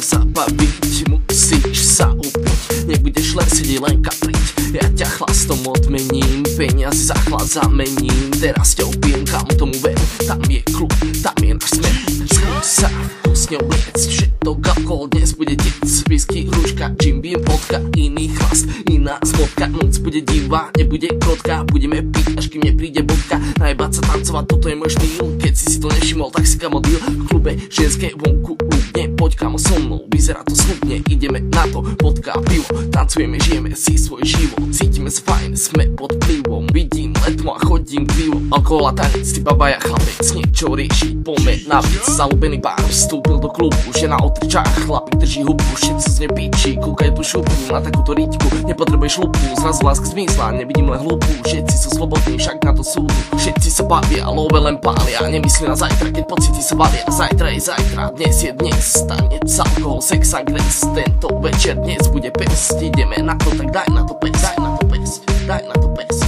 Zabaviť, musíš sa upiť, nebudeš len sedieť, len kapriť. Ja ťa chlastom odmením, peniaze za chlad zamením. Teraz ťa upijem, kam tomu veru, tam je klub, tam je náš smer. Skúš sa tu s ňou liec, všetok alkohol dnes bude tec. Whisky, hruška, Jim Beam, vodka, iný chlast, iná zvodka. Noc bude divá, nebude krotka, budeme piť, až kým nepríde bodka. Najebať sa, tancovať, toto je môj štýl. Keď si to nevšimol, tak si kamo deal. V klube ženské vonku ľudne, poď kamo so mnou, vyzerá to smutne. Ideme na to, vodka, pivo, tancujeme, žijeme si svoj život. Cítime sa fajn, sme pod vplyvom. Vidím letmo a chodím pivo, alkohol a tanec, ty baba ja chlapec, niečo riešiť, poďme na víc. Zalúbený pár vstúpil do klubu, žena otričá, chlapík drží hubu, všetci z nej píči, kúkajú tú šupu na takúto riťku, nepotrebuješ lupu, zrazu láska zmysla, nevidím len hlupu. Všetci sú slobodní, však na to sú, všetci sa bavia, love len pália, nemyslí na zajtra, keď pocity sa bavia. Zajtra je zajtra, dnes je dnes, tanec, alkohol, sex a gres, tento večer dnes bude pesť, ideme na to, tak daj na to pesť, daj na to pesť, daj na to pesť.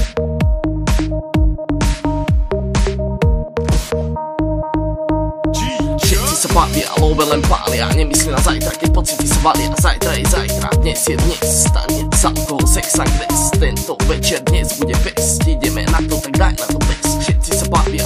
Všetci sa bavia, love len pália, nemyslí na zajtra, keď pocity sa valia. Zajtra je zajtra, dnes je dnes, tanec, alkohol, sex a gres, tento večer dnes bude pesť, ideme na to, tak daj na to pesť. Všetci sa bavia,